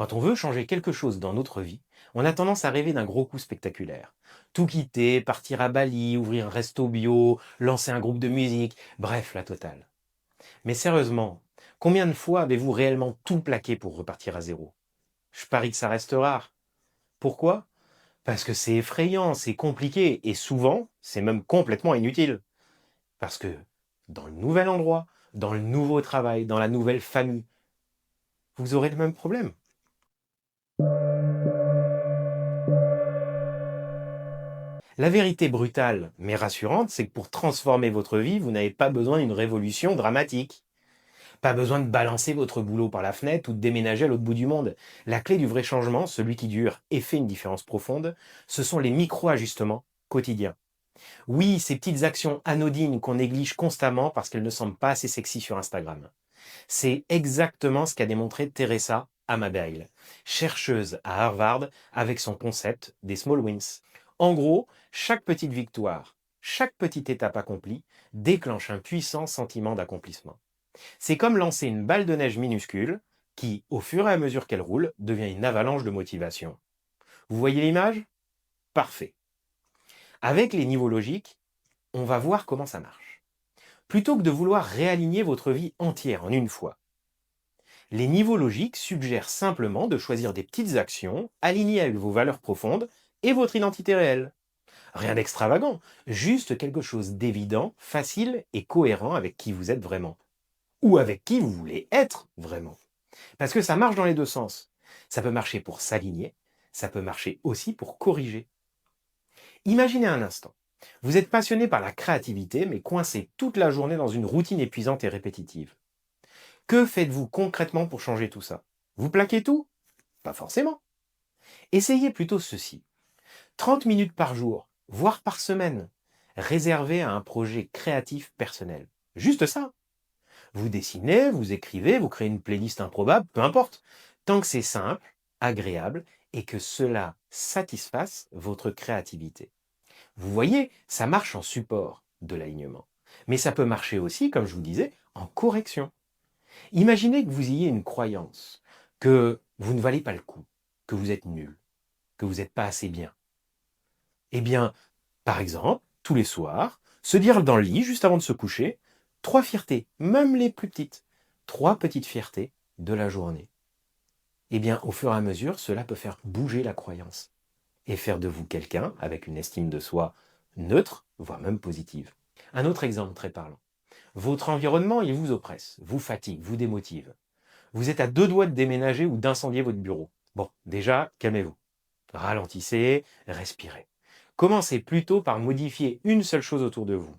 Quand on veut changer quelque chose dans notre vie, on a tendance à rêver d'un gros coup spectaculaire. Tout quitter, partir à Bali, ouvrir un resto bio, lancer un groupe de musique, bref, la totale. Mais sérieusement, combien de fois avez-vous réellement tout plaqué pour repartir à zéro? Je parie que ça reste rare. Pourquoi? Parce que c'est effrayant, c'est compliqué et souvent, c'est même complètement inutile. Parce que dans le nouvel endroit, dans le nouveau travail, dans la nouvelle famille, vous aurez le même problème. La vérité brutale, mais rassurante, c'est que pour transformer votre vie, vous n'avez pas besoin d'une révolution dramatique. Pas besoin de balancer votre boulot par la fenêtre ou de déménager à l'autre bout du monde. La clé du vrai changement, celui qui dure et fait une différence profonde, ce sont les micro-ajustements quotidiens. Oui, ces petites actions anodines qu'on néglige constamment parce qu'elles ne semblent pas assez sexy sur Instagram. C'est exactement ce qu'a démontré Teresa Amabeil, chercheuse à Harvard avec son concept des small wins. En gros, chaque petite victoire, chaque petite étape accomplie déclenche un puissant sentiment d'accomplissement. C'est comme lancer une balle de neige minuscule qui, au fur et à mesure qu'elle roule, devient une avalanche de motivation. Vous voyez l'image? Parfait. Avec les niveaux logiques, on va voir comment ça marche. Plutôt que de vouloir réaligner votre vie entière en une fois, les niveaux logiques suggèrent simplement de choisir des petites actions alignées avec vos valeurs profondes et votre identité réelle. Rien d'extravagant, juste quelque chose d'évident, facile et cohérent avec qui vous êtes vraiment. Ou avec qui vous voulez être vraiment. Parce que ça marche dans les deux sens. Ça peut marcher pour s'aligner, ça peut marcher aussi pour corriger. Imaginez un instant. Vous êtes passionné par la créativité, mais coincé toute la journée dans une routine épuisante et répétitive. Que faites-vous concrètement pour changer tout ça? Vous plaquez tout? Pas forcément. Essayez plutôt ceci. 30 minutes par jour, voire par semaine, réservées à un projet créatif personnel. Juste ça. Vous dessinez, vous écrivez, vous créez une playlist improbable, peu importe. Tant que c'est simple, agréable et que cela satisfasse votre créativité. Vous voyez, ça marche en support de l'alignement. Mais ça peut marcher aussi, comme je vous disais, en correction. Imaginez que vous ayez une croyance, que vous ne valez pas le coup, que vous êtes nul, que vous n'êtes pas assez bien. Eh bien, par exemple, tous les soirs, se dire dans le lit, juste avant de se coucher, 3 fiertés, même les plus petites, 3 petites fiertés de la journée. Eh bien, au fur et à mesure, cela peut faire bouger la croyance et faire de vous quelqu'un avec une estime de soi neutre, voire même positive. Un autre exemple très parlant. Votre environnement, il vous oppresse, vous fatigue, vous démotive. Vous êtes à deux doigts de déménager ou d'incendier votre bureau. Bon, déjà, calmez-vous. Ralentissez, respirez. Commencez plutôt par modifier une seule chose autour de vous.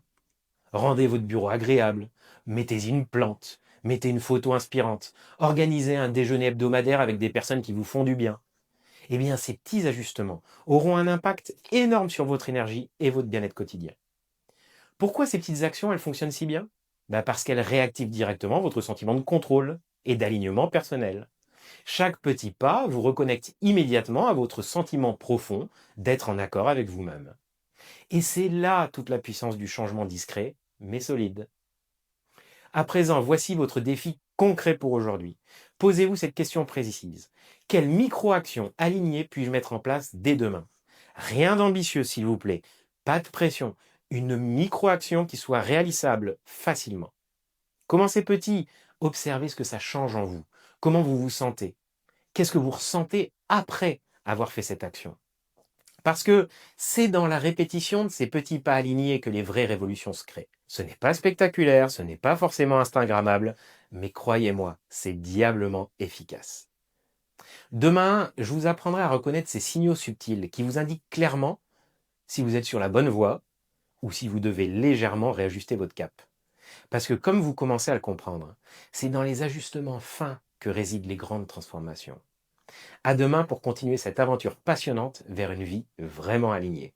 Rendez votre bureau agréable, mettez-y une plante, mettez une photo inspirante, organisez un déjeuner hebdomadaire avec des personnes qui vous font du bien. Eh bien, ces petits ajustements auront un impact énorme sur votre énergie et votre bien-être quotidien. Pourquoi ces petites actions, elles fonctionnent si bien? Parce qu'elles réactivent directement votre sentiment de contrôle et d'alignement personnel. Chaque petit pas vous reconnecte immédiatement à votre sentiment profond d'être en accord avec vous-même. Et c'est là toute la puissance du changement discret, mais solide. À présent, voici votre défi concret pour aujourd'hui. Posez-vous cette question précise. Quelle micro-action alignée puis-je mettre en place dès demain? Rien d'ambitieux, s'il vous plaît. Pas de pression. Une micro-action qui soit réalisable facilement. Commencez petit. Observez ce que ça change en vous. Comment vous vous sentez? Qu'est-ce que vous ressentez après avoir fait cette action? Parce que c'est dans la répétition de ces petits pas alignés que les vraies révolutions se créent. Ce n'est pas spectaculaire, ce n'est pas forcément instagrammable, mais croyez-moi, c'est diablement efficace. Demain, je vous apprendrai à reconnaître ces signaux subtils qui vous indiquent clairement si vous êtes sur la bonne voie ou si vous devez légèrement réajuster votre cap. Parce que comme vous commencez à le comprendre, c'est dans les ajustements fins que résident les grandes transformations. À demain pour continuer cette aventure passionnante vers une vie vraiment alignée.